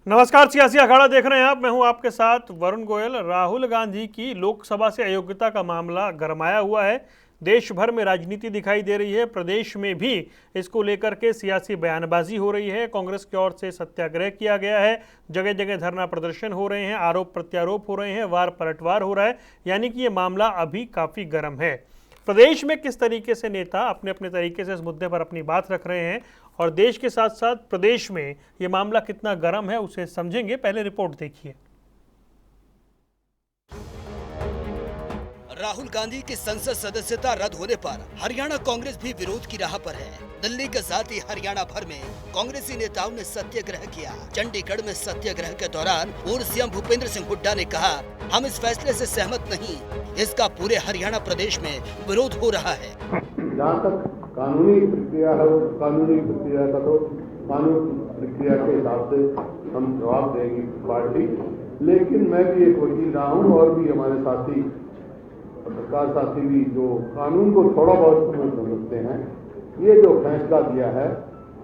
नमस्कार, सियासी अखाड़ा देख रहे हैं आप। मैं हूं आपके साथ वरुण गोयल। राहुल गांधी की लोकसभा से अयोग्यता का मामला गरमाया हुआ है। देश भर में राजनीति दिखाई दे रही है। प्रदेश में भी इसको लेकर के सियासी बयानबाजी हो रही है। कांग्रेस की ओर से सत्याग्रह किया गया है, जगह जगह धरना प्रदर्शन हो रहे हैं, आरोप प्रत्यारोप हो रहे हैं, वार पलटवार हो रहा है। यानी कि ये मामला अभी काफ़ी गर्म है। प्रदेश में किस तरीके से नेता अपने अपने तरीके से इस मुद्दे पर अपनी बात रख रहे हैं और देश के साथ साथ प्रदेश में ये मामला कितना गर्म है उसे समझेंगे। पहले रिपोर्ट देखिए। राहुल गांधी की संसद सदस्यता रद्द होने पर हरियाणा कांग्रेस भी विरोध की राह पर है। दिल्ली के साथ ही हरियाणा भर में कांग्रेसी नेताओं ने सत्याग्रह किया। चंडीगढ़ में सत्याग्रह के दौरान पूर्व सीएम भूपेंद्र सिंह हुड्डा ने कहा, हम इस फैसले से सहमत नहीं। इसका पूरे हरियाणा प्रदेश में विरोध हो रहा है। जहाँ तक कानूनी प्रक्रिया है, कानूनी प्रक्रिया का तो कानून प्रक्रिया के हिसाब से हम जवाब देंगे पार्टी। लेकिन मैं भी एक वकील रहा हूँ और भी हमारे साथी पत्रकार साथी भी जो कानून को थोड़ा बहुत समझते हैं, ये जो फैसला दिया है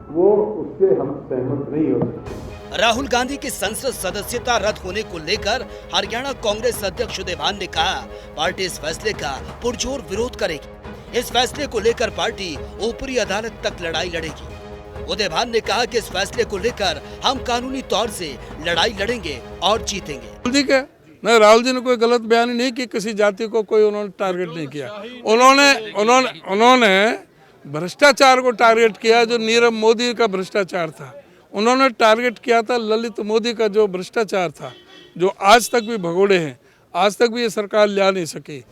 वो उससे हम सहमत नहीं हो सकते। राहुल गांधी की संसद सदस्यता रद्द होने को लेकर हरियाणा कांग्रेस अध्यक्ष उदयभान ने कहा, पार्टी इस फैसले का पुरजोर विरोध करेगी। इस फैसले को लेकर पार्टी ऊपरी अदालत तक लड़ाई लड़ेगी। उदयभान ने कहा कि इस फैसले को लेकर हम कानूनी तौर से लड़ाई लड़ेंगे और जीतेंगे। ठीक है, नहीं, राहुल जी ने कोई गलत बयान नहीं की, किसी जाति को कोई उन्होंने टारगेट नहीं किया। उन्होंने भ्रष्टाचार को टारगेट किया, जो नीरव मोदी का भ्रष्टाचार था। उन्होंने टारगेट किया था ललित मोदी का जो भ्रष्टाचार था, जो आज तक भी भगोड़े हैं, आज तक भी ये सरकार ला नहीं सकी।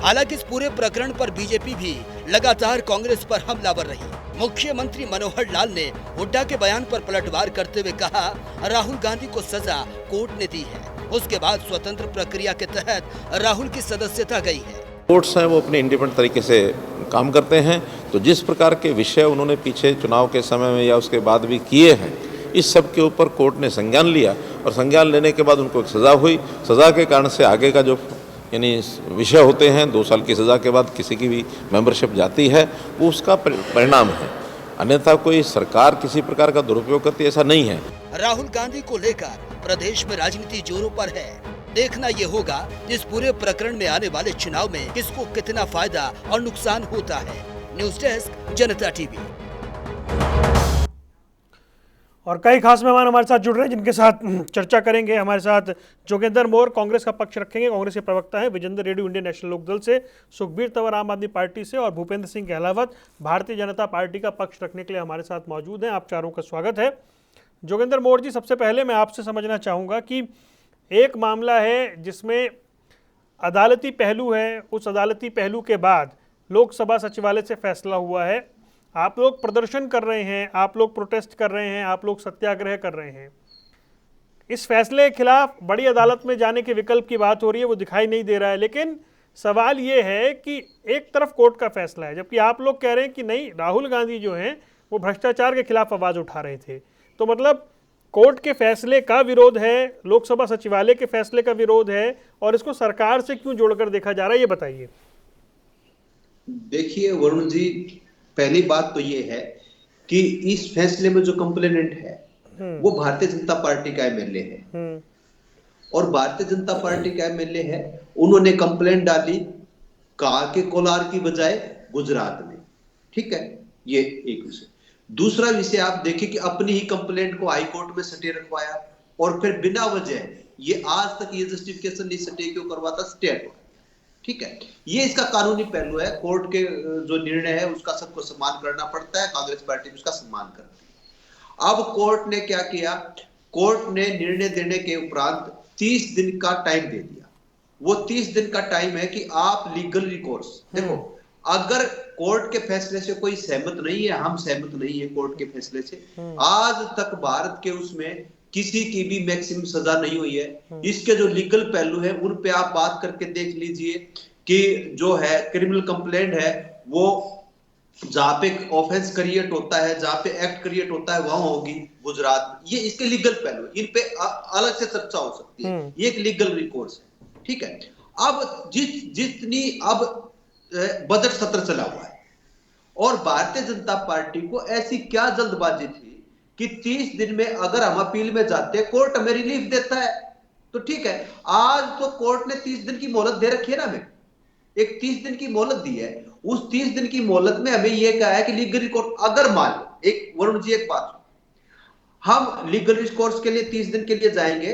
हालांकि इस पूरे प्रकरण पर बीजेपी भी लगातार कांग्रेस पर हमलावर रही। मुख्यमंत्री मनोहर लाल ने हुड्डा के बयान पर पलटवार करते हुए कहा, राहुल गांधी को सजा कोर्ट ने दी है। उसके बाद स्वतंत्र प्रक्रिया के तहत राहुल की सदस्यता गई है। कोर्ट्स हैं वो अपने इंडिपेंडेंट तरीके से काम करते हैं, तो जिस प्रकार के विषय उन्होंने पीछे चुनाव के समय में या उसके बाद भी किए हैं, इस सब के ऊपर कोर्ट ने संज्ञान लिया और संज्ञान लेने के बाद उनको एक सज़ा हुई। सज़ा के कारण से आगे का जो यानी विषय होते हैं, 2 साल की सज़ा के बाद किसी की भी मेंबरशिप जाती है, वो उसका परिणाम है। अन्यथा कोई सरकार किसी प्रकार का दुरुपयोग करती है, ऐसा नहीं है। राहुल गांधी को लेकर प्रदेश में राजनीति जोरों पर है। देखना ये होगा इस पूरे प्रकरण में आने वाले चुनाव में किसको कितना फायदा और नुकसान होता है। न्यूज डेस्क, जनता टीवी। और कई खास मेहमान हमारे साथ जुड़ रहे हैं जिनके साथ चर्चा करेंगे। हमारे साथ जोगेंद्र मौर्य कांग्रेस का पक्ष रखेंगे, कांग्रेस के प्रवक्ता हैं। विजेंद्र रेड्डी इंडियन नेशनल लोकदल से, सुखबीर तंवर आम आदमी पार्टी से और भूपेंद्र सिंह गहलावत भारतीय जनता पार्टी का पक्ष रखने के लिए हमारे साथ मौजूद हैं। आप चारों का स्वागत है। जोगेंद्र मौर्य जी, सबसे पहले मैं आपसे समझना चाहूँगा कि एक मामला है जिसमें अदालती पहलू है, उस अदालती पहलू के बाद लोकसभा सचिवालय से फैसला हुआ है। आप लोग प्रदर्शन कर रहे हैं, आप लोग प्रोटेस्ट कर रहे हैं, आप लोग सत्याग्रह कर रहे हैं। इस फैसले के खिलाफ बड़ी अदालत में जाने के विकल्प की बात हो रही है, वो दिखाई नहीं दे रहा है। लेकिन सवाल ये है कि एक तरफ कोर्ट का फैसला है, जबकि आप लोग कह रहे हैं कि नहीं, राहुल गांधी जो हैं वो भ्रष्टाचार के खिलाफ आवाज़ उठा रहे थे। तो मतलब कोर्ट के फैसले का विरोध है, लोकसभा सचिवालय के फैसले का विरोध है, और इसको सरकार से क्यों जोड़कर देखा जा रहा है, ये बताइए। देखिए वरुण जी, पहली बात तो ये है कि इस फैसले में जो कंप्लेनेंट है वो भारतीय जनता पार्टी का एमएलए है और भारतीय जनता पार्टी का एमएलए है। उन्होंने कंप्लेंट डाली कहा कि कोलार की बजाय गुजरात में। ठीक है, ये एक विषय। दूसरा विषय आप देखिए कि अपनी ही कंप्लेंट को हाई कोर्ट में स्टे रखवाया और फिर बिना वजह ये आज तक ये जस्टिफिकेशन नहीं स्टे क्यों करवाता, स्टे हटवाया। ठीक है, ये इसका कानूनी पहलू है। कोर्ट के जो निर्णय है उसका सबको सम्मान करना पड़ता है, कांग्रेस पार्टी भी उसका सम्मान करती है। अब कोर्ट ने क्या किया, कोर्ट ने निर्णय देने के उपरांत 30 दिन का टाइम दे दिया। वो 30 दिन का टाइम है कि आप लीगल रिकोर्स, देखो अगर कोर्ट के फैसले से कोई सहमत नहीं है, हम सहमत नहीं है कोर्ट के फैसले से, आज तक भारत के उसमें किसी की भी मैक्सिमम सजा नहीं हुई है। इसके जो लीगल पहलू है उन पे आप बात करके देख लीजिए कि जो है क्रिमिनल कंप्लेंट है वो जहां पे ऑफेंस क्रिएट होता है, जहां पे एक्ट क्रिएट होता है वहां होगी गुजरात में। ये इसके लीगल पहलू, इन पे अलग से चर्चा हो सकती है। ये एक लीगल रिकोर्स है। ठीक है, अब जितनी अब बजट सत्र चला हुआ है और भारतीय जनता पार्टी को ऐसी क्या जल्दबाजी थी कि 30 दिन में अगर हम अपील में जाते हैं, कोर्ट हमें रिलीफ देता है तो ठीक है। आज तो कोर्ट ने 30 दिन की मोहलत दे रखी है ना, हमें एक 30 दिन की मोहलत दी है। उस 30 दिन की मोहलत में हमें यह कहा है कि लीगल रिकॉर्ड, अगर मान लो, एक वरुण जी एक बात, हम लीगल रिकॉर्ड्स के लिए 30 दिन के लिए जाएंगे,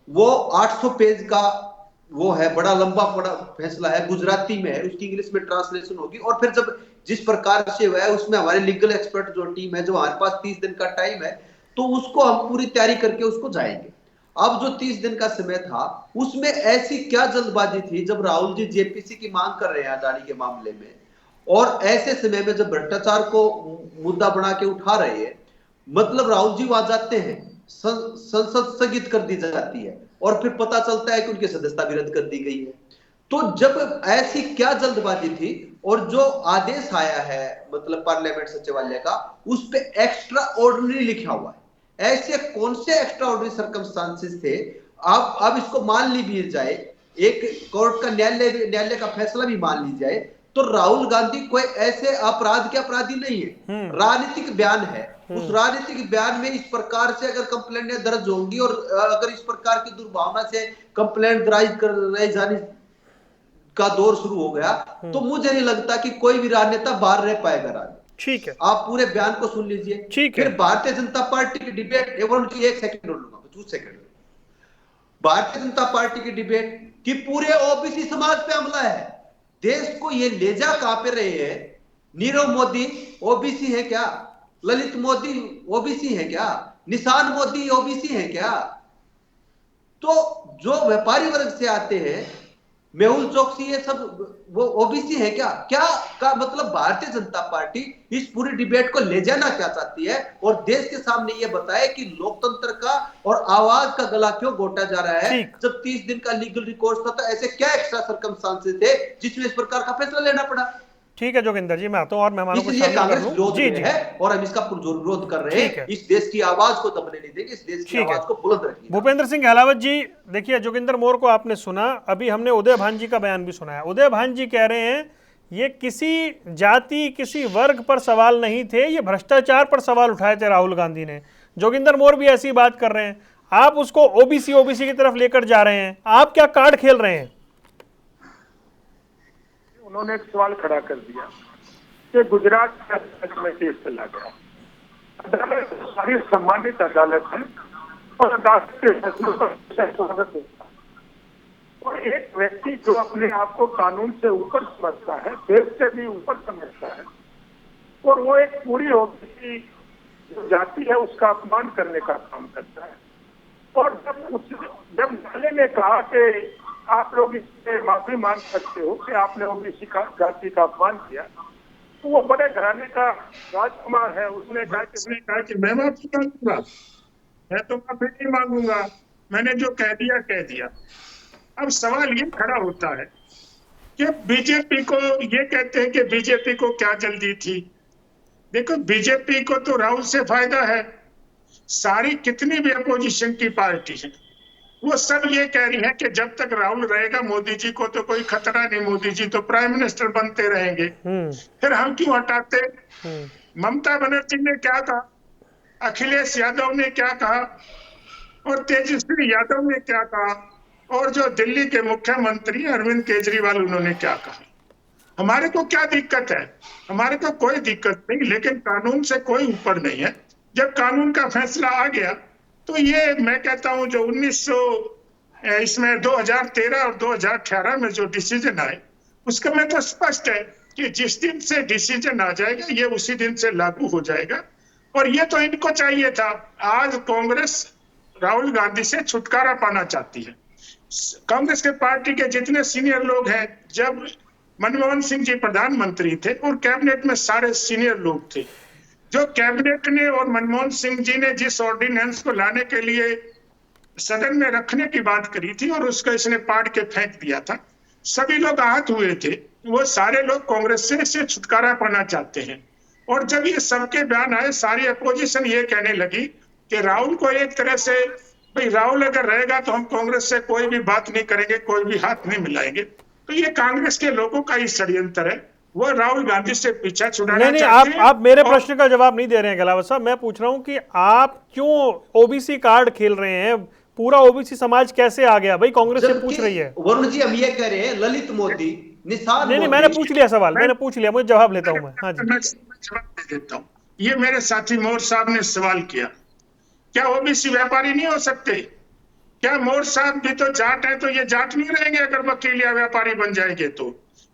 वो 800 पेज का वो है, बड़ा लंबा बड़ा फैसला है, गुजराती में है, उसकी इंग्लिश में ट्रांसलेशन होगी, और फिर जब जिस प्रकार से हुआ है उसमें हमारे लीगल एक्सपर्ट जो टीम है, जो हमारे पास 30 दिन का टाइम है, तो उसको हम पूरी तैयारी करके उसको जाएंगे। अब जो 30 दिन का समय था, उसमें ऐसी क्या जल्दबाजी थी जब राहुल जी जेपीसी की मांग कर रहे हैं अदानी के मामले में, और ऐसे समय में जब भ्रष्टाचार को मुद्दा बना के उठा रहे हैं, मतलब राहुल जी वहां जाते हैं, संसद स्थगित कर दी जाती है, और फिर पता चलता है कि उनकी सदस्यता भी रद्द कर दी गई है। तो जब ऐसी क्या जल्दबाजी थी, और जो आदेश आया है मतलब पार्लियामेंट सचिवालय का, उस पे एक्स्ट्रा ऑर्डिनरी लिखा हुआ है। ऐसे कौन से एक्स्ट्रा ऑर्डिनरी सर्कमस्टांसेस थे? अब इसको मान ली जाए, एक कोर्ट का न्यायालय का फैसला भी मान ली जाए, तो राहुल गांधी कोई ऐसे अपराध के अपराधी नहीं है, राजनीतिक बयान है। उस राजनीतिक बयान में इस प्रकार से अगर कंप्लेंट दर्ज होंगी, और अगर इस प्रकार की दुर्भावना से कंप्लेंट दर्ज कर जाने का दौर शुरू हो गया, तो मुझे नहीं लगता कि कोई भी राजनेता बाहर रह पाएगा राज। ठीक है, आप पूरे बयान को सुन लीजिए। ठीक है। फिर भारतीय जनता पार्टी की डिबेट, एक सेकंड लूंगा, 2 सेकंड। भारतीय जनता पार्टी की डिबेट कि पूरे ओबीसी समाज पे हमला है, देश को ये ले जा कहां पे रहे हैं? नीरव मोदी ओबीसी है क्या? ललित मोदी ओबीसी है क्या? निशान मोदी ओबीसी है क्या? तो जो व्यापारी वर्ग से आते हैं, मेहुल चोकसी, ये सब वो ओबीसी है क्या? क्या का मतलब भारतीय जनता पार्टी इस पूरी डिबेट को ले जाना क्या चाहती है, और देश के सामने ये बताए कि लोकतंत्र का और आवाज का गला क्यों घोटा जा रहा है? जब 30 दिन का लीगल रिकॉर्ड था, तो ऐसे क्या एक्स्ट्रा सर्कमस्टांसेस थे जिसमें इस प्रकार का फैसला लेना पड़ा? ठीक है जोगिंदर जी, मैं आता हूं और मेहमानों को इसलिए कांग्रेस शामिल कर विरोध में है, और हम इसका पुरजोर विरोध कर रहे हैं। इस देश की आवाज को दबने नहीं देंगे, इस देश की आवाज को बुलंद रखेंगे। भूपेंद्र सिंह गहलावत जी, देखिए जोगिंदर मोर को आपने सुना, अभी हमने उदय भान जी का बयान भी सुना है। उदय भान जी कह रहे हैं ये किसी जाति किसी वर्ग पर सवाल नहीं थे, ये भ्रष्टाचार पर सवाल उठाए थे राहुल गांधी ने। जोगिंदर मोर भी ऐसी बात कर रहे हैं, आप उसको ओबीसी की तरफ लेकर जा रहे हैं, आप क्या कार्ड खेल रहे हैं? उन्होंने एक सवाल खड़ा कर दिया कि गुजरात में केस चला गया, अदालत सारी सम्मानित अदालत है, और अदालत के फैसलों पर स्वागत होता है। और एक व्यक्ति जो अपने आप को कानून से ऊपर समझता है, देश से भी ऊपर समझता है, और वो एक पूरी ओबीसी जो जाति है उसका अपमान करने का काम करता है। और जब न्यायालय ने कहा कि आप लोग इससे माफी मांग सकते हो कि आपने ओबीसी का जाति का अपमान किया, तो वो बड़े घराने का राजकुमार है, उसने कहा कि मैं माफी मांगूंगा, मैं तो माफी नहीं मांगूंगा, मैंने जो कह दिया कह दिया। अब सवाल ये खड़ा होता है कि बीजेपी को, ये कहते हैं कि बीजेपी को क्या जल्दी थी। देखो, बीजेपी को तो राहुल से फायदा है। सारी कितनी भी अपोजिशन की पार्टी है, वो सब ये कह रही है कि जब तक राहुल रहेगा मोदी जी को तो कोई खतरा नहीं, मोदी जी तो प्राइम मिनिस्टर बनते रहेंगे, फिर हम क्यों हटाते? ममता बनर्जी ने क्या कहा, अखिलेश यादव ने क्या कहा, और तेजस्वी यादव ने क्या कहा, और जो दिल्ली के मुख्यमंत्री अरविंद केजरीवाल, उन्होंने क्या कहा। हमारे को क्या दिक्कत है? हमारे को कोई दिक्कत नहीं, लेकिन कानून से कोई ऊपर नहीं है। जब कानून का फैसला आ गया, तो ये मैं कहता हूं जो 2013 और 2018 में जो डिसीजन आए, उसका मैं तो स्पष्ट है कि जिस दिन से डिसीजन आ जाएगा, ये उसी दिन से लागू हो जाएगा। और ये तो इनको चाहिए था। आज कांग्रेस राहुल गांधी से छुटकारा पाना चाहती है। कांग्रेस के पार्टी के जितने सीनियर लोग हैं, जब मनमोहन सिंह जी प्रधानमंत्री थे और कैबिनेट में सारे सीनियर लोग थे, जो कैबिनेट ने और मनमोहन सिंह जी ने जिस ऑर्डिनेंस को लाने के लिए सदन में रखने की बात करी थी और उसका इसने पाड़ के फेंक दिया था, सभी लोग आहत हुए थे। वो सारे लोग कांग्रेस से छुटकारा पाना चाहते हैं। और जब ये सबके बयान आए, सारी अपोजिशन ये कहने लगी कि राहुल को एक तरह से, भाई राहुल अगर रहेगा तो हम कांग्रेस से कोई भी बात नहीं करेंगे, कोई भी हाथ नहीं मिलाएंगे। तो ये कांग्रेस के लोगों का ही षड्यंत्र है। वो राहुल गांधी से पीछा छुड़ाना नहीं नहीं, चाहते हैं। आप मेरे और प्रश्न का जवाब नहीं दे रहे हैं गहलावत साहब। मैं पूछ रहा हूं कि आप क्यों ओबीसी कार्ड खेल रहे हैं? पूरा ओबीसी समाज कैसे आ गया भाई? कांग्रेस से पूछ रही है। वरुण जी, हम ये कह रहे हैं ललित मोदी, निषाद नहीं नहीं, मोदी। मैंने पूछ लिया सवाल, मैंने पूछ लिया, मुझे जवाब लेता हूं मैं। हाँ जी, मैं जवाब दे देता हूँ। ये मेरे साथी मोर साहब ने सवाल किया, क्या ओबीसी व्यापारी नहीं हो सकते? क्या मोर साहब भी तो जाट है, तो ये जाट नहीं रहेंगे अगर वकील या व्यापारी बन जाएंगे? तो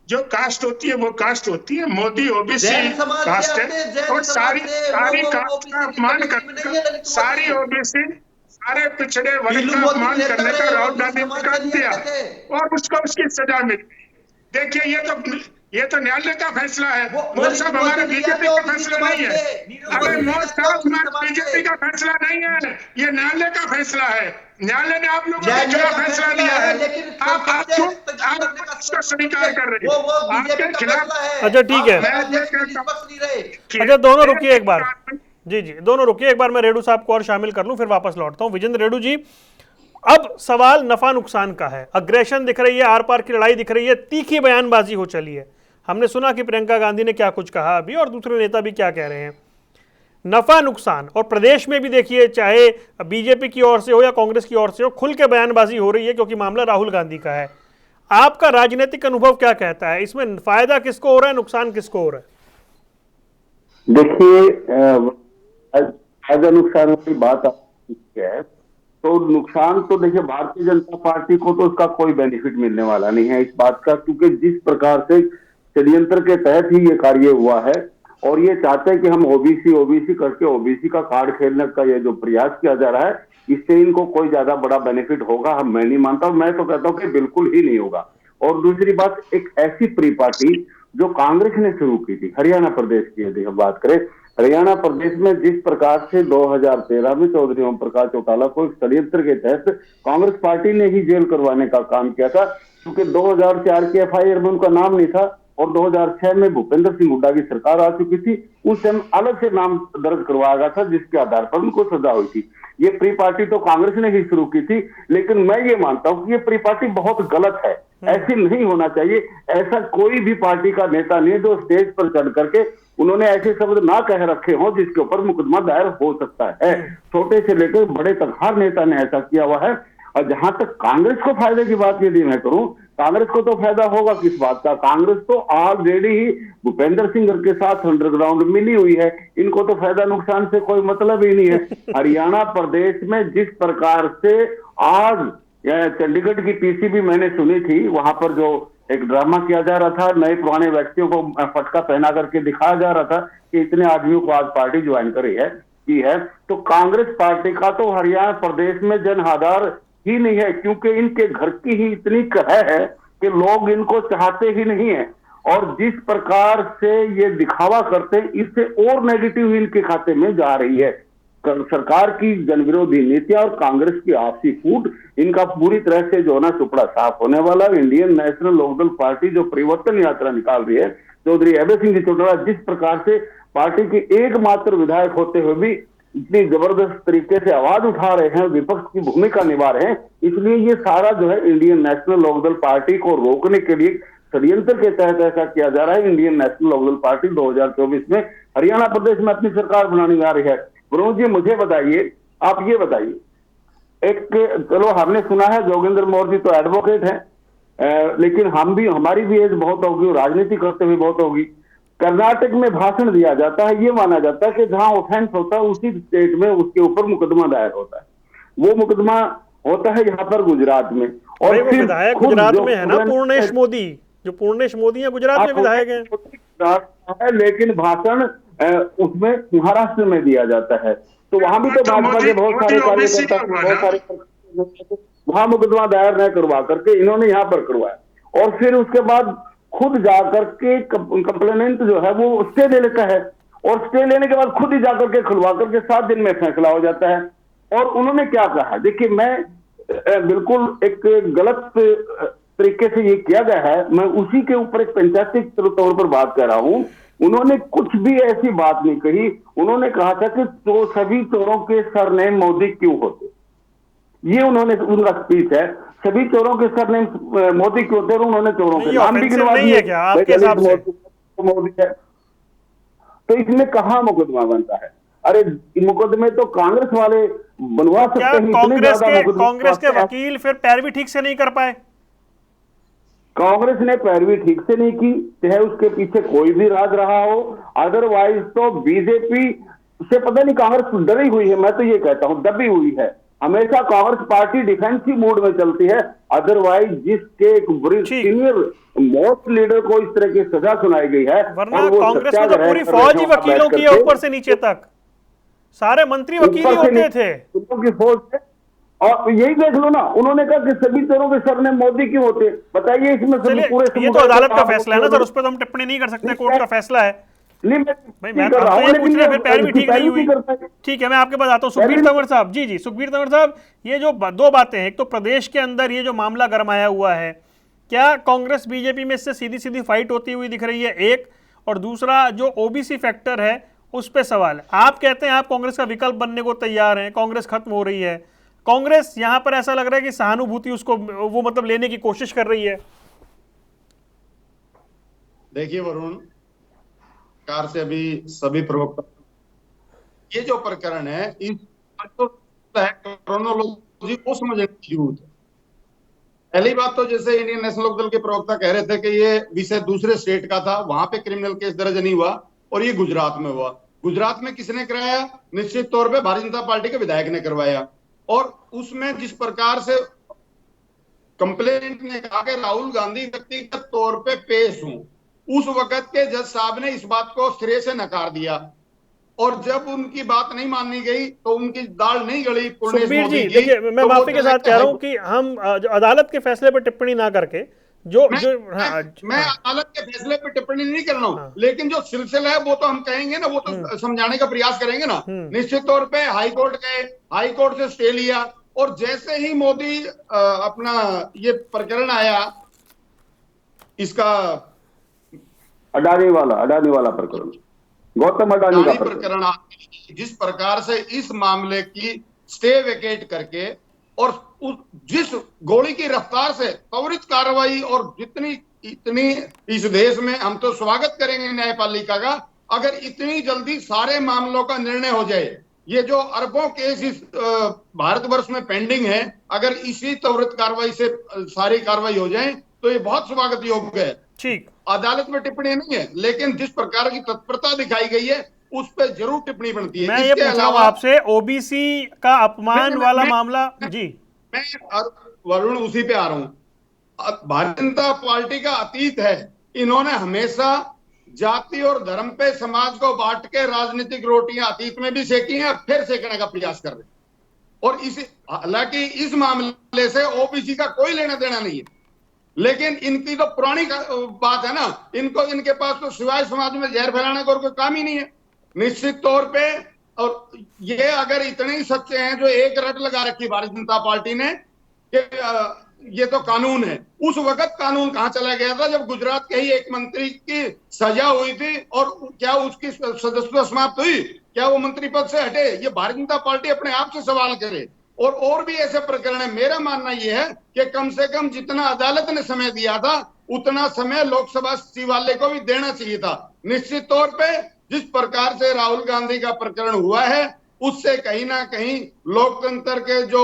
जो कास्ट होती है वो कास्ट होती है। मोदी ओबीसी कास्ट है और सारी कास्ट का अपमान करने, सारी ओबीसी, सारे पिछड़े वर्ग का अपमान करने का राहुल गांधी ने कर दिया और उसको उसकी सजा मिली। देखिए, ये तो न्यायालय का फैसला है। मोर साहब हमारे बीजेपी का फैसला नहीं है। अरे मोर साहब हमारे बीजेपी का फैसला नहीं है, ये न्यायालय का फैसला है। न्यायालय ने आप लोगों के खिलाफ फैसला दिया है, आप उसका स्वीकार कर रहे हैं। आपके खिलाफ। अच्छा ठीक है। अच्छा दोनों रुकिए एक बार, जी जी दोनों रुकिए एक बार, मैं रेडू साहब को और शामिल कर लूं, फिर वापस लौटता हूं। विजेंद्र रेडू जी, अब सवाल नफा नुकसान का है। अग्रेशन दिख रही है, आर पार की लड़ाई दिख रही है, तीखी बयानबाजी हो चली है। हमने सुना कि प्रियंका गांधी ने क्या कुछ कहा अभी, और दूसरे नेता भी क्या कह रहे हैं। नफा नुकसान, और प्रदेश में भी देखिए, चाहे बीजेपी की ओर से हो या कांग्रेस की ओर से हो, खुल के बयानबाजी हो रही है, क्योंकि मामला राहुल गांधी का है। आपका राजनीतिक अनुभव क्या कहता है, इसमें फायदा किसको हो रहा है, नुकसान किसको हो रहा है? देखिए, फायदा नुकसान की बात है तो नुकसान तो देखिए, भारतीय जनता पार्टी को तो उसका कोई बेनिफिट मिलने वाला नहीं है इस बात का, क्योंकि जिस प्रकार से षड्यंत्र के तहत ही ये कार्य हुआ है और ये चाहते हैं कि हम ओबीसी करके ओबीसी का कार्ड खेलने का ये जो प्रयास किया जा रहा है, इससे इनको कोई ज्यादा बड़ा बेनिफिट होगा हम मैं नहीं मानता। मैं तो कहता हूं कि बिल्कुल ही नहीं होगा। और दूसरी बात, एक ऐसी प्री पार्टी जो कांग्रेस ने शुरू की थी हरियाणा प्रदेश की, यदि हम बात करें हरियाणा प्रदेश में, जिस प्रकार से 2013 में चौधरी ओम प्रकाश चौटाला को एक षड्यंत्र के तहत कांग्रेस पार्टी ने ही जेल करवाने का काम किया था, क्योंकि 2004 की एफआईआर में उनका नाम नहीं था और 2006 में भूपेंद्र सिंह हुड्डा की सरकार आ चुकी थी, उस समय अलग से नाम दर्ज करवाया गया था जिसके आधार पर उनको सजा हुई थी। ये प्री पार्टी तो कांग्रेस ने ही शुरू की थी, लेकिन मैं ये मानता हूं कि ये प्री पार्टी बहुत गलत है, ऐसी नहीं होना चाहिए। ऐसा कोई भी पार्टी का नेता नहीं जो स्टेज पर चढ़ करके उन्होंने ऐसे शब्द ना कह रखे हो जिसके ऊपर मुकदमा दायर हो सकता है। छोटे से लेकर बड़े तक हर नेता ने ऐसा किया हुआ है। और जहां तक कांग्रेस को फायदे की बात यदि मैं करूं, कांग्रेस को तो फायदा होगा किस बात का? कांग्रेस तो ऑलरेडी ही भूपेंद्र सिंह के साथ अंडरग्राउंड मिली हुई है, इनको तो फायदा नुकसान से कोई मतलब ही नहीं है। हरियाणा प्रदेश में जिस प्रकार से आज चंडीगढ़ की पीसीबी मैंने सुनी थी, वहां पर जो एक ड्रामा किया जा रहा था, नए पुराने व्यक्तियों को फटका पहना करके दिखाया जा रहा था कि इतने आदमियों को आज पार्टी ज्वाइन की है, तो कांग्रेस पार्टी का तो हरियाणा प्रदेश में जन आधार ही नहीं है, क्योंकि इनके घर की ही इतनी कहर है कि लोग इनको चाहते ही नहीं है। और जिस प्रकार से ये दिखावा करते हैं, इससे और नेगेटिव इनके खाते में जा रही है। सरकार की जनविरोधी नीतियां और कांग्रेस की आपसी फूट, इनका पूरी तरह से जो ना सुपड़ा साफ होने वाला। इंडियन नेशनल लोकदल पार्टी जो परिवर्तन यात्रा निकाल रही है, चौधरी अभय सिंह जी चौटाला जिस प्रकार से पार्टी के एकमात्र विधायक होते हुए भी इतनी जबरदस्त तरीके से आवाज उठा रहे हैं, विपक्ष की भूमिका निभा रहे हैं, इसलिए ये सारा जो है इंडियन नेशनल लोकदल पार्टी को रोकने के लिए षड्यंत्र के तहत ऐसा किया जा रहा है। इंडियन नेशनल लोकदल पार्टी 2024 में हरियाणा प्रदेश में अपनी सरकार बनाने जा रही है। वरुण जी मुझे बताइए, आप ये बताइए, एक चलो हमने सुना है जोगेंद्र मौर्य जी तो एडवोकेट हैं, लेकिन हमारी भी एज बहुत होगी, राजनीति करते हुए बहुत होगी। कर्नाटक में भाषण दिया जाता है, ये माना जाता है कि जहां ऑफेंस होता है उसी स्टेट में उसके ऊपर मुकदमा दायर होता है। वो मुकदमा होता है यहाँ पर गुजरात में, और फिर विधायक गुजरात में है ना, पूर्णेश मोदी, जो पूर्णेश मोदी है गुजरात में विधायक है, लेकिन भाषण उसमें महाराष्ट्र में दिया जाता है। तो वहां भी तो भाजपा के बहुत सारे कार्यकर्ता, बहुत सारे वहां मुकदमा दायर न करवा करके इन्होंने यहाँ पर करवाया, और फिर उसके बाद खुद जाकर के कंप्लेनेंट जो है वो स्टे ले लेता है, और स्टे लेने के बाद खुद ही जाकर के खुलवा करके 7 दिन में फैसला हो जाता है। और उन्होंने क्या कहा, देखिए मैं बिल्कुल एक गलत तरीके से ये किया गया है, मैं उसी के ऊपर एक पंचायती तौर पर बात कर रहा हूं। उन्होंने कुछ भी ऐसी बात नहीं कही, उन्होंने कहा था कि तो सभी चोरों के सरनेम मोदी क्यों होते, ये उन्होंने उनका स्पीच है, सभी चोरों के सरनेम मोदी क्यों होते, और उन्होंने चोरों के नाम भी गिनवा दिए। मोदी है, तो इसमें कहाँ मुकदमा बनता है? अरे मुकदमे तो कांग्रेस वाले बनवा क्या सकते हैं, इतने ज्यादा मुकदमे कांग्रेस के बनवाते हैं। वकील फिर पैरवी ठीक से नहीं कर पाए? कांग्रेस ने पैरवी ठीक से नहीं की, चाहे उसके पीछे कोई भी राज रहा हो। अदरवाइज तो बीजेपी से पता नहीं कांग्रेस डरी हुई है, मैं तो ये कहता हूं दबी हुई है। हमेशा कांग्रेस पार्टी डिफेंसिव मूड में चलती है। अदरवाइज जिसके एक वरिष्ठ ठीक। सीनियर मोस्ट लीडर को इस तरह की सजा सुनाई गई है, वरना और वो कांग्रेस में तो सत्याग्रह पूरी कर फौज रहे ही हैं वहां वकीलों की है, बैठ ऊपर से नीचे तक सारे मंत्री वकील ही ऊपर से होते थे। वकीलों की फौज है। और यही देख लो ना, उन्होंने कहा कि सभी चोरों के सर ने मोदी क्यों होते? बताइए इसमें सभी चलिए, पूरे ये तो समुदाय अदालत का को फैसला है ना सर, उस पर तो हम टिप्पणी नहीं कर सकते, कोर्ट का फैसला है। नहीं, भाई मैं मैं कर रहा आप तो हूं, ये लेकिन पूछ रहे हैं फिर पैरवी ठीक नहीं पैरवी हुई। करता है। ठीक है, मैं आपके पास आता हूँ सुखबीर पैरवी- तंवर साहब। जी जी, सुखबीर तंवर साहब, ये जो दो बातें हैं, एक तो प्रदेश के अंदर ये जो मामला गरमाया हुआ है, क्या कांग्रेस बीजेपी में इससे सीधी सीधी फाइट होती हुई दिख रही है, एक, और दूसरा जो ओबीसी फैक्टर है उस पर सवाल है। आप कहते हैं आप कांग्रेस का विकल्प बनने को तैयार हैं, कांग्रेस खत्म हो रही है, कांग्रेस यहां पर ऐसा लग रहा है कि सहानुभूति उसको वो मतलब लेने की कोशिश कर रही है। देखिए वरुण, कार से अभी सभी प्रवक्ता, ये जो प्रकरण है इस क्रोनोलॉजी को समझने की जरूरत है। पहली बात तो जैसे इंडियन नेशनल लोकदल के प्रवक्ता कह रहे थे कि ये विषय दूसरे स्टेट का था, वहां पे क्रिमिनल केस दर्ज नहीं हुआ और ये गुजरात में हुआ। गुजरात में किसने कराया? निश्चित तौर पे भारतीय जनता पार्टी के विधायक ने करवाया। और उसमें जिस प्रकार से कंप्लेंट ने कहा कि राहुल गांधी व्यक्तिगत तौर पे पेश हूं, उस वक्त के जज साहब ने इस बात को सिरे से नकार दिया और जब उनकी बात नहीं मानी गई तो उनकी दाल नहीं गली। सुखबीर जी देखिए, मैं माफी के साथ कह रहा हूं कि हम अदालत के फैसले पर टिप्पणी ना करके मैं अदालत के फैसले पे टिप्पणी नहीं कर रहा हूं, लेकिन जो सिलसिला है वो तो हम कहेंगे ना, वो तो समझाने का प्रयास करेंगे ना। निश्चित तौर पे हाई कोर्ट गए, हाई कोर्ट से स्टे लिया, और जैसे ही मोदी अपना ये प्रकरण आया, इसका अडानी वाला प्रकरण, गौतम अडानी का प्रकरण, जिस प्रकार से इस मामले की स्टे वेकेट करके और जिस गोली की रफ्तार से त्वरित कार्रवाई, और जितनी इतनी इस देश में हम तो स्वागत करेंगे न्यायपालिका का, अगर इतनी जल्दी सारे मामलों का निर्णय हो जाए। ये जो अरबों केस इस भारतवर्ष में पेंडिंग है, अगर इसी त्वरित कार्रवाई से सारी कार्रवाई हो जाए तो ये बहुत स्वागत योग्य है। ठीक, अदालत में टिप्पणी नहीं है, लेकिन जिस प्रकार की तत्परता दिखाई गई है उस पर जरूर टिप्पणी बनती है। मैं ये पूछ रहा हूं आपसे, ओबीसी का अपमान वाला मामला। जी, मैं वरुण उसी पे आ रहा हूं। भारतीय जनता पार्टी का अतीत है, इन्होंने हमेशा जाति और धर्म पे समाज को बांट के राजनीतिक रोटियां अतीत में भी सेकी हैं, फिर सेकने का प्रयास कर रहे हैं। और इस हालांकि इस मामले से ओबीसी का कोई लेना देना नहीं है, लेकिन इनकी तो पुरानी बात है ना, इनको इनके पास तो सिवाय समाज में जहर फैलाने का और कोई काम ही नहीं है। निश्चित तौर पे, और ये अगर इतने ही सच्चे हैं जो एक रट लगा रखी भारतीय जनता पार्टी ने कि ये तो कानून है, उस वक्त कानून कहां चला गया था जब गुजरात के ही एक मंत्री की सजा हुई थी, और क्या उसकी सदस्यता समाप्त हुई? क्या वो मंत्री पद से हटे? ये भारतीय जनता पार्टी अपने आप से सवाल करे। और भी ऐसे प्रकरण है। मेरा मानना यह है कि कम से कम जितना अदालत ने समय दिया था उतना समय लोकसभा सचिवालय को भी देना चाहिए था। निश्चित तौर पे जिस प्रकार से राहुल गांधी का प्रकरण हुआ है, उससे कहीं ना कहीं लोकतंत्र के जो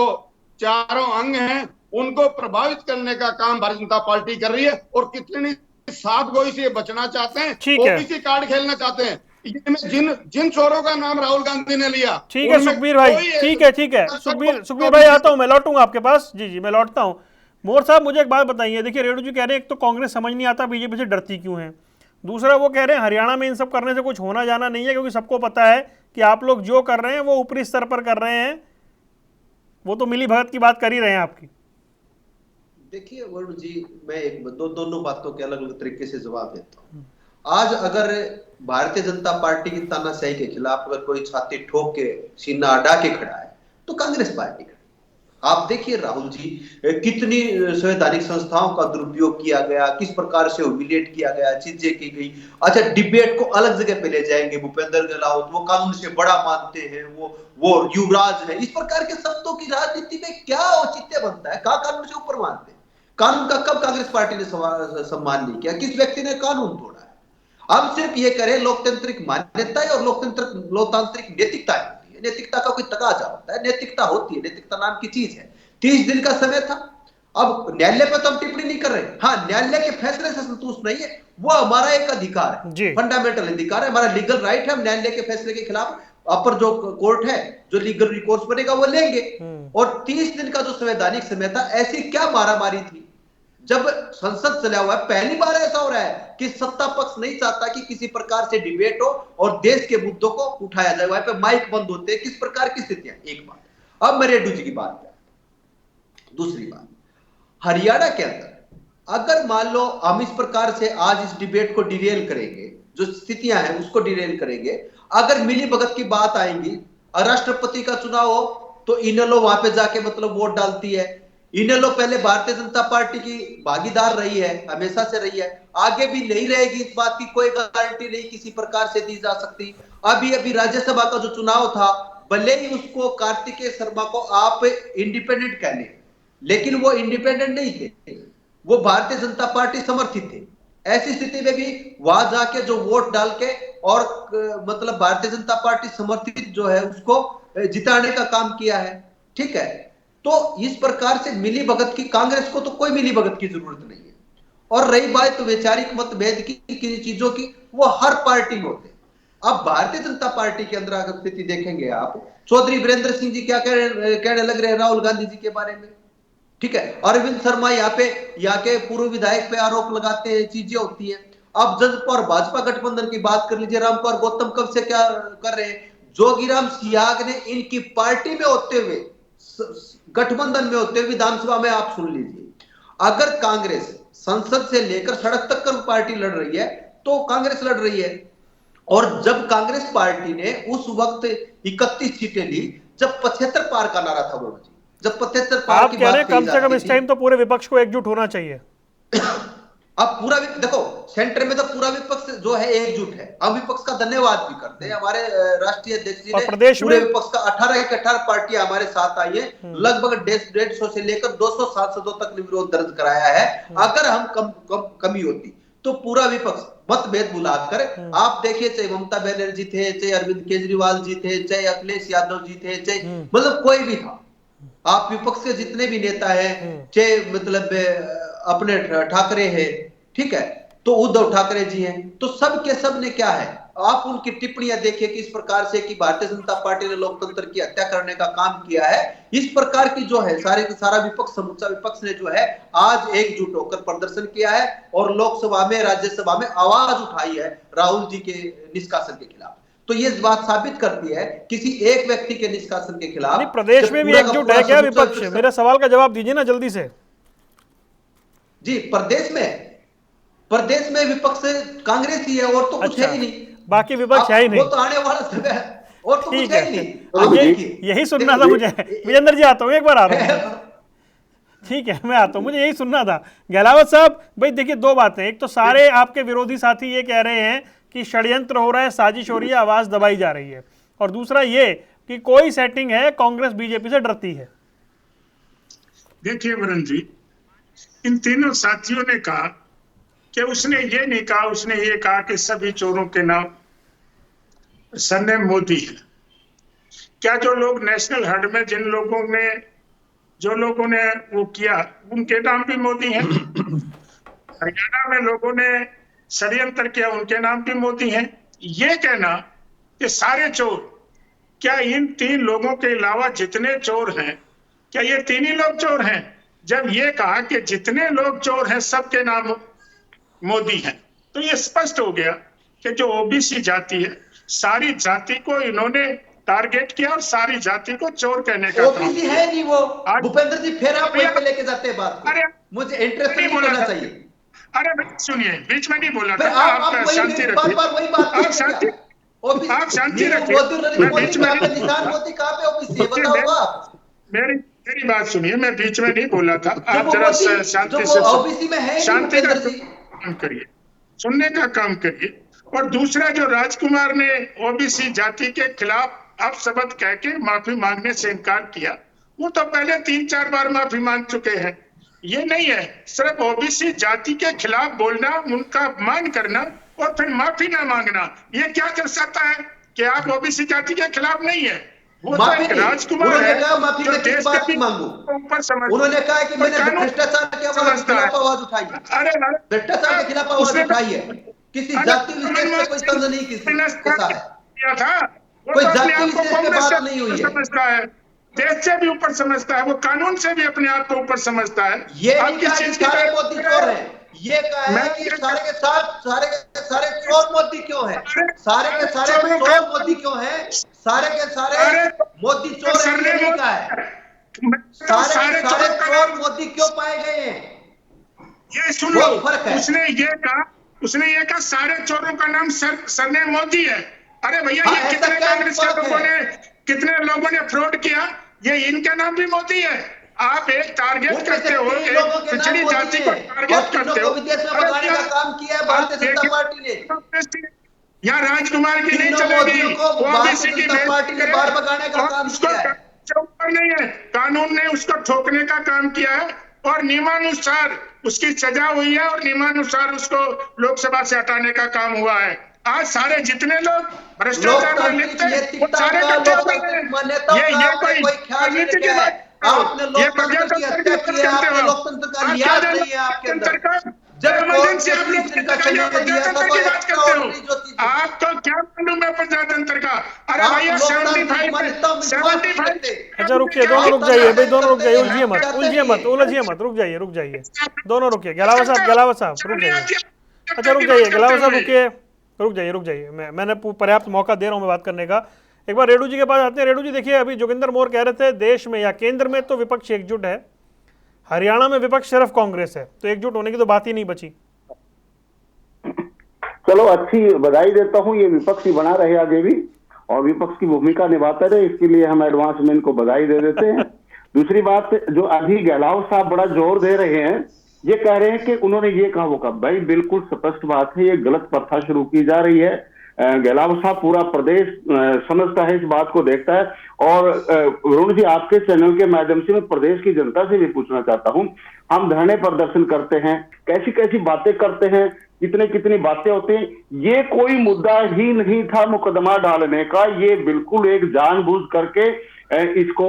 चारों अंग हैं उनको प्रभावित करने का काम भारतीय जनता पार्टी कर रही है, और कितनी सात गोई से बचना चाहते हैं, ओबीसी कार्ड खेलना चाहते हैं। जिन चोरों का नाम राहुल गांधी ने लिया, ठीक है सुखबीर भाई, ठीक है सुखबीर भाई, आता हूं मैं, लौटूंगा आपके पास। जी मैं लौटता हूं। मोर साहब, मुझे एक बात बताइए, देखिए रेणु जी कह रहे हैं एक तो कांग्रेस समझ नहीं आता बीजेपी से डरती क्यों है, दूसरा वो कह रहे हैं हरियाणा में इन सब करने से कुछ होना जाना नहीं है, क्योंकि सबको पता है कि आप लोग जो कर रहे हैं वो ऊपरी स्तर पर कर रहे हैं, वो तो मिली भगत की बात कर ही रहे हैं आपकी। देखिए वरुण जी, मैं दोनों बातों के अलग अलग तरीके से जवाब देता हूँ। आज अगर भारतीय जनता पार्टी की तानाशाही के खिलाफ अगर कोई छाती ठोक के सीना अड़ा के खड़ा है तो कांग्रेस पार्टी खड़ी। आप देखिए राहुल जी, कितनी संवैधानिक संस्थाओं का दुरुपयोग किया गया, किस प्रकार से ह्यूमिलिएट किया गया, चीजें की गई। अच्छा, डिबेट को अलग जगह पे ले जाएंगे, भूपेंद्र गहलोत वो कानून से बड़ा मानते हैं, वो युवराज है, इस प्रकार के शब्दों की राजनीति में क्या औचित्य बनता है? कहा कानून से ऊपर मानते हैं? कानून का कब कांग्रेस पार्टी ने सम्मान नहीं किया? किस व्यक्ति ने कानून तोड़ा है? हम सिर्फ ये करें लोकतांत्रिक मान्यताएं और लोकतांत्रिक नैतिकता होती है। नैतिकता का कोई तकाजा होता है, नैतिकता होती है, नैतिकता नाम की चीज है। 30 दिन का समय था। अब न्यायालय पर तो हम टिप्पणी नहीं कर रहे। हाँ, न्यायालय के फैसले से संतुष्ट नहीं है, वो हमारा एक अधिकार है, फंडामेंटल अधिकार है, हमारा लीगल राइट है। हम न्यायालय के फैसले के खिलाफ अपर जो कोर्ट है, जो लीगल रिकोर्स बनेगा वो लेंगे। और 30 दिन का जो संवैधानिक समय था, ऐसी क्या मारामारी थी जब संसद चला हुआ है। पहली बार ऐसा हो रहा है कि सत्ता पक्ष नहीं चाहता कि किसी प्रकार से डिबेट हो और देश के मुद्दों को उठाया जाए। वहां पे माइक बंद होते हैं। किस प्रकार की स्थितियां, एक बात। अब मैं रेड्डी जी की बात कर, दूसरी बात, हरियाणा के अंदर अगर मान लो हम इस प्रकार से आज इस डिबेट को डिरेल करेंगे, जो स्थितियां हैं उसको डिरेल करेंगे, अगर मिली भगत की बात आएंगी, राष्ट्रपति का चुनाव हो तो इनेलो वहां पे जाके मतलब वोट डालती है। इनेलो पहले भारतीय जनता पार्टी की भागीदार रही है, हमेशा से रही है, आगे भी नहीं रहेगी। इस बात की कोई गारंटी नहीं किसी प्रकार से दी जा सकती। अभी राज्यसभा का जो चुनाव था, भले ही उसको कार्तिकेय शर्मा को आप इंडिपेंडेंट कह लें, लेकिन वो इंडिपेंडेंट नहीं थे, वो भारतीय जनता पार्टी समर्थित थे। ऐसी स्थिति में भी वहां जाके जो वोट डाल के और मतलब भारतीय जनता पार्टी समर्थित जो है उसको जिताने का काम किया है। ठीक है, तो इस प्रकार से मिली भगत की, कांग्रेस को तो कोई मिली भगत की जरूरत नहीं है। और रही बात तो वैचारिक मतभेद की चीजों की, वो हर पार्टी में होते। अब भारतीय जनता पार्टी के अंदर अगर स्थिति देखेंगे आप, चौधरी वीरेंद्र सिंह जी क्या कहने लग रहे हैं राहुल गांधी जी के बारे में। ठीक है, अरविंद शर्मा यहाँ के पूर्व विधायक पे आरोप लगाते हैं, चीजें होती हैं। अब जसपा और भाजपा गठबंधन की बात कर लीजिए, रामकुमार गौतम कब से क्या कर रहे हैं। जोगीराम सियाग ने इनकी पार्टी में होते हुए, गठबंधन में होते हुए विधानसभा में आप सुन लीजिए, अगर कांग्रेस संसद से लेकर सड़क तक कर पार्टी लड़ रही है तो कांग्रेस लड़ रही है। और जब कांग्रेस पार्टी ने उस वक्त 31 सीटें ली, जब 75 पार का नारा था वो, जब 75 पार की बात कम से कम इस टाइम तो पूरे विपक्ष को एकजुट होना चाहिए। अब पूरा देखो, सेंटर में तो पूरा विपक्ष जो है एकजुट है। हम विपक्ष का धन्यवाद भी करते हैं। हमारे राष्ट्रीय अध्यक्ष जी ने प्रदेश पूरे में विपक्ष का 18 के 18 पार्टियां हमारे साथ आई है, लगभग 150 से लेकर 200 सांसदों तक विरोध दर्ज कराया है। अगर हम कमी होती तो पूरा विपक्ष मतभेद बुलाकर, आप देखिए, चाहे ममता बनर्जी थे, चाहे अरविंद केजरीवाल जी थे, चाहे अखिलेश यादव जी थे, चाहे मतलब कोई भी था, आप विपक्ष के जितने भी नेता हैं, चाहे मतलब अपने ठाकरे हैं, ठीक है, तो उद्धव ठाकरे जी हैं, तो सब के सब ने क्या है, आप उनकी टिप्पणियां देखिए कि इस प्रकार से कि भारतीय जनता पार्टी ने लोकतंत्र की हत्या करने का काम किया है। इस प्रकार की जो है सारा विपक्ष, समूचा विपक्ष ने जो है आज एकजुट होकर प्रदर्शन किया है और लोकसभा में, राज्यसभा में आवाज उठाई है राहुल जी के निष्कासन के खिलाफ। तो ये बात साबित करती है किसी एक व्यक्ति के निष्कासन के खिलाफ प्रदेश में भी एकजुट है क्या विपक्ष? मेरा सवाल का जवाब दीजिए ना जल्दी से। जी, प्रदेश में विपक्ष कांग्रेस ही है और तो कुछ है ही नहीं, बाकी विपक्ष है ही नहीं, वो तो आने वाला समय है और तो कुछ है ही नहीं। यही सुनना था मुझे। विजेंद्र जी आता हूँ, एक बार आ रहा हूँ। ठीक है, मैं आता हूँ, मुझे यही सुनना था। गहलावत साहब, भाई देखिए, दो बातें, एक तो सारे आपके विरोधी साथी ये कह रहे हैं कि षड्यंत्र हो रहा है, साजिश हो रही है, आवाज दबाई जा रही है, और दूसरा ये कि कोई सेटिंग है, कांग्रेस बीजेपी से डरती है। देखिए वरुण जी, इन तीनों साथियों ने कहा कि उसने ये नहीं कहा, उसने ये कहा कि सभी चोरों के नाम सरनेम मोदी है। क्या जो लोग नेशनल हर्ड में जो लोगों ने वो किया, उनके नाम भी मोदी हैं? हरियाणा में लोगों ने षड्यंत्र किया, उनके नाम भी मोदी हैं? ये कहना कि सारे चोर, क्या इन 3 लोगों के अलावा जितने चोर हैं, क्या ये 3 ही लोग चोर हैं? जब ये कहा कि जितने लोग चोर हैं सबके नाम मोदी हैं, तो ये स्पष्ट हो गया कि जो ओबीसी जाति है, सारी जाति को इन्होंने टारगेट किया और सारी जाति को चोर कहने का काम। ओबीसी है नहीं वो, भूपेंद्र जी, फिर आप वहीं पे लेके जाते हैं बात। अरे मुझे इंटरेस्ट नहीं बोलना चाहिए। अरे सुनिए, बीच में नहीं बोला था। आप शांति रखिए, आप शांति रखिए। मैं बीच में मेरी बात सुनिए, मैं बीच में नहीं बोला था। आप जरा शांति का काम करिए, सुनने का काम करिए। और दूसरा, जो राजकुमार ने ओबीसी जाति के खिलाफ अपशब्द कह के माफी मांगने से इनकार किया, वो तो पहले 3-4 बार माफी मांग चुके हैं। ये नहीं है सिर्फ ओबीसी जाति के खिलाफ बोलना, उनका अपमान करना, और फिर माफी ना मांगना, ये क्या दर्शाता है कि आप ओबीसी जाति के खिलाफ नहीं है। वो तो एक राजकुमार है माफी जो मैं किस देश बात के की मांगू? ऊपर समझ, उन्होंने कहा है कि मैंने कानून भ्रष्टाचार के खिलाफ आवाज उठाई है। अरे भ्रष्टाचार के खिलाफ आवाज उठाई है, किसी जाति विशेष से कोई संबंध नहीं किसी के साथ था। कोई जाति विशेष की बात नहीं हुई है। समझता है, देश से भी ऊपर समझता है, वो कानून से भी अपने आप को ऊपर समझता है। ये नहीं कहा कि सारे मोदी चोर हैं, ये कहा है कि सारे के सारे चोर मोदी क्यों हैं, सारे के सारे चोर मोदी क्यों हैं, सारे के सारे मोदी चोर हैं, ये नहीं कहा है। सारे के सारे चोर मोदी क्यों पाए गए हैं, ये सुन लो, उसने ये कहा सारे चोरों का नाम सरनेम मोदी है। अरे भैया, ये कितने कांग्रेस के लोगों ने, कितने लोगों ने फ्रॉड किया, ये इनका नाम भी मोदी है। आप एक टारगेट करते हो, एक पिछड़ी जाति को टारगेट करते हो। विदेश में भगाने का काम किया है भारतीय जनता पार्टी ने। यहाँ राजकुमार की नहीं चलेगी, ओबीसी की पार्टी ने बाहर भगाने का काम किया है। ऊपर नहीं है, कानून ने उसको ठोकने का काम किया है और नियमानुसार उसकी सजा हुई है और नियमानुसार उसको लोकसभा से हटाने का काम हुआ है। आज सारे जितने लोग भ्रष्टाचार में लिप्त हैं, वो सारे इकट्ठे हो गए हैं। ये कोई राजनीति की बात, ये प्रजातंत्र की बात करते हो। लोकतंत्र का लिहाज नहीं है आपके अंदर। जब इमरजेंसी आप लोग प्रजातंत्र की बात करते हो, आपको क्या मालूम है प्रजातंत्र का? अरे भैया 75। अच्छा रुकिए, दोनों रुक जाइए भाई, दोनों रुक जाइए, उलझिए मत, रुक जाइए, दोनों रुकिए। गलावत साहब रुक जाइए। अच्छा रुक जाइए, गलावत साहब रुक जाइए, मैंने पर्याप्त मौका दे रहा हूं मैं बात करने का। एक बार रेडू जी के पास आते हैं। रेडू जी देखिए, अभी जोगिंदर मोर कह रहे थे देश में या केंद्र में तो विपक्ष एकजुट है, हरियाणा में विपक्ष सिर्फ कांग्रेस है, तो एकजुट होने की तो बात ही नहीं बची। चलो अच्छी बधाई देता हूं, ये विपक्ष ही बना रहे आगे भी और विपक्ष की भूमिका निभाते रहे, इसके लिए हम एडवांस में इनको बधाई दे देते हैं। दूसरी बात, जो अभी गहलोत साहब बड़ा जोर दे रहे हैं, ये कह रहे हैं कि उन्होंने ये कहा वो कहा, भाई बिल्कुल स्पष्ट बात है, ये गलत प्रथा शुरू की जा रही है। गहलोत साहब पूरा प्रदेश समझता है, इस बात को देखता है। और वरुण जी, आपके चैनल के माध्यम से मैं प्रदेश की जनता से भी पूछना चाहता हूं, हम धरने प्रदर्शन करते हैं, कैसी कैसी बातें करते हैं, कितनी बातें होती हैं, ये कोई मुद्दा ही नहीं था मुकदमा डालने का। ये बिल्कुल एक जानबूझ करके इसको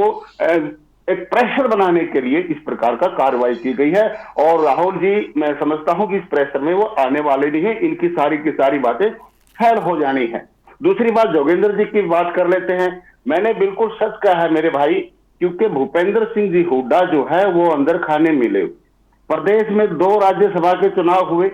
एक प्रेशर बनाने के लिए इस प्रकार का कार्रवाई की गई है। और राहुल जी, मैं समझता हूं कि इस प्रेशर में वो आने वाले नहीं है, इनकी सारी की सारी बातें फैल हो जानी है। दूसरी बात, जोगेंद्र जी की बात कर लेते हैं। मैंने बिल्कुल सच कहा है मेरे भाई, क्योंकि भूपेंद्र सिंह जी हुड्डा जो है वो अंदर खाने मिले। प्रदेश में 2 राज्यसभा के चुनाव हुए,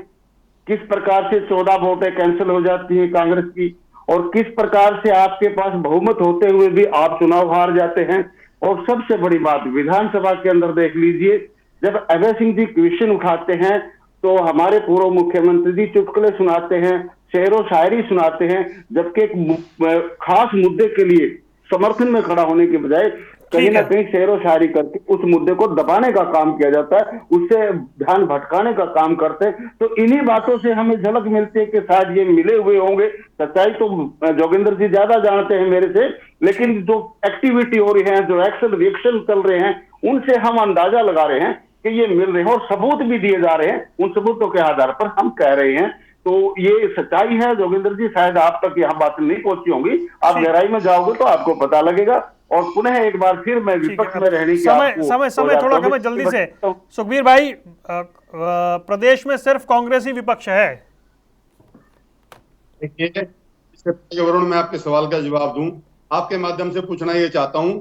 किस प्रकार से 14 वोटें कैंसिल हो जाती है कांग्रेस की, और किस प्रकार से आपके पास बहुमत होते हुए भी आप चुनाव हार जाते हैं। और सबसे बड़ी बात, विधानसभा के अंदर देख लीजिए, जब अभय सिंह जी क्वेश्चन उठाते हैं तो हमारे पूर्व मुख्यमंत्री जी चुटकुले सुनाते हैं, शेरो शायरी सुनाते हैं, जबकि एक खास मुद्दे के लिए समर्थन में खड़ा होने के बजाय कहीं ना कहीं शेरो शायरी करके उस मुद्दे को दबाने का काम किया जाता है, उससे ध्यान भटकाने का काम करते हैं। तो इन्हीं बातों से हमें झलक मिलती है कि शायद ये मिले हुए होंगे। सच्चाई तो जोगिंदर जी ज्यादा जानते हैं मेरे से, लेकिन जो एक्टिविटी हो रही है, जो एक्शन रिएक्शन चल रहे हैं, उनसे हम अंदाजा लगा रहे हैं कि ये मिल रहे हैं और सबूत भी दिए जा रहे हैं। उन सबूतों के आधार पर हम कह रहे हैं, तो ये सच्चाई है। जोगिंदर जी, शायद आप तक यह बात नहीं पहुंची होंगी, आप गहराई में जाओगे तो आपको पता लगेगा। और पुनः एक बार फिर मैं विपक्ष में रहने की समय थोड़ा कम है, जल्दी से सुखबीर भाई, प्रदेश में सिर्फ कांग्रेस ही विपक्ष है। देखिए, इससे पहले वरुण मैं आपके सवाल का जवाब दूं, आपके माध्यम से पूछना ये चाहता हूं,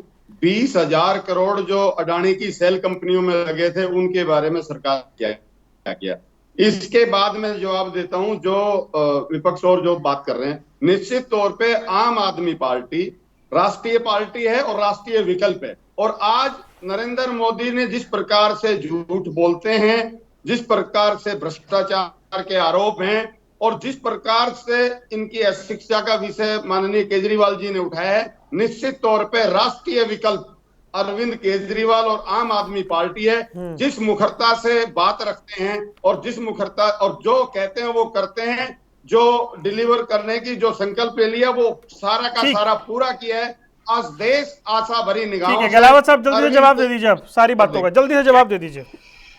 20,000 करोड़ जो अडानी की सेल कंपनियों में लगे थे, उनके बारे में सरकार क्या किया? इसके बाद मैं जवाब देता हूं। जो विपक्ष और जो बात कर रहे हैं, निश्चित तौर पे आम आदमी पार्टी राष्ट्रीय पार्टी है और राष्ट्रीय विकल्प है। और आज नरेंद्र मोदी ने जिस प्रकार से झूठ बोलते हैं, जिस प्रकार से भ्रष्टाचार के आरोप हैं और जिस प्रकार से इनकी अशिक्षा का विषय माननीय केजरीवाल जी ने उठाया है, निश्चित तौर पे राष्ट्रीय विकल्प अरविंद केजरीवाल और आम आदमी पार्टी है। जिस मुखरता से बात रखते हैं और जिस मुखरता और जो कहते हैं वो करते हैं, जो डिलीवर करने की जो संकल्प ले लिया वो सारा का सारा पूरा किया है। आज देश आशा भरी निगाहों। गहलोत साहब, जल्दी से जवाब दे दीजिए, आप सारी बातों का जल्दी से जवाब दे दीजिए।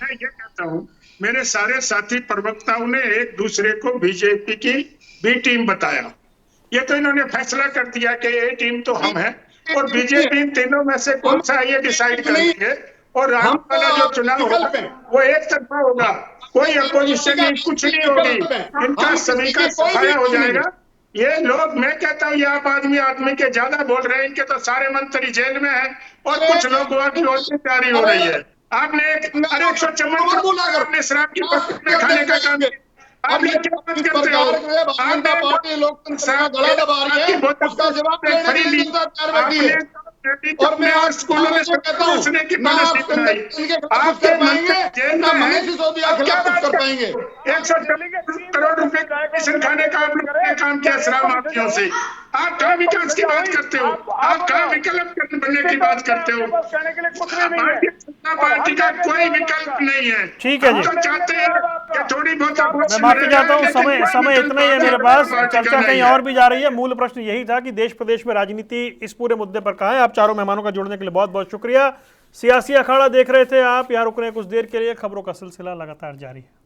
मैं ये कहता हूं मेरे सारे साथी प्रवक्ताओं ने एक दूसरे को बीजेपी की बी टीम बताया। ये तो इन्होंने फैसला कर दिया कि ए टीम तो हम हैं और बीजेपी इन तीनों में से कौन सा ये डिसाइड करेंगे। और राम वाला जो चुनाव होगा वो एक तरफा होगा, कोई अपोजिशन नहीं, कुछ नहीं होगी, इनका सभी का सफाया हो जाएगा। ये लोग, मैं कहता हूँ, ये आप आदमी के ज्यादा बोल रहे हैं, इनके तो सारे मंत्री जेल में हैं और कुछ लोग वहां की ओर से तैयारी हो रही है। आपने 154 शराब की पत्ती खाने का काम, आप लोग क्या बात करते हो? और मैं आज स्कूलों में कहता हूँ आपके मनीष सिसोदिया खिलाफ कुछ कर पाएंगे। 140 करोड़ रुपए का एडमिशन खाने का आप लोगों ने काम किया शराब माफियों से। आप कहाँ विकास की बात करते हो? आप कहाँ विकल्प बनने की बात करते हो? पार्टी का कोई विकल्प नहीं है। ठीक है जी, तो चाहते हैं कि थोड़ी बहुत मैं माफी चाहता हूँ, समय इतना ही है मेरे पास, चर्चा कहीं और भी जा रही है। मूल प्रश्न यही था कि देश प्रदेश में राजनीति इस पूरे मुद्दे पर कहाँ है। आप चारों मेहमानों का जुड़ने के लिए बहुत बहुत शुक्रिया। सियासी अखाड़ा देख रहे थे आप, यहाँ रुक रहे हैं कुछ देर के लिए। खबरों का सिलसिला लगातार जारी है।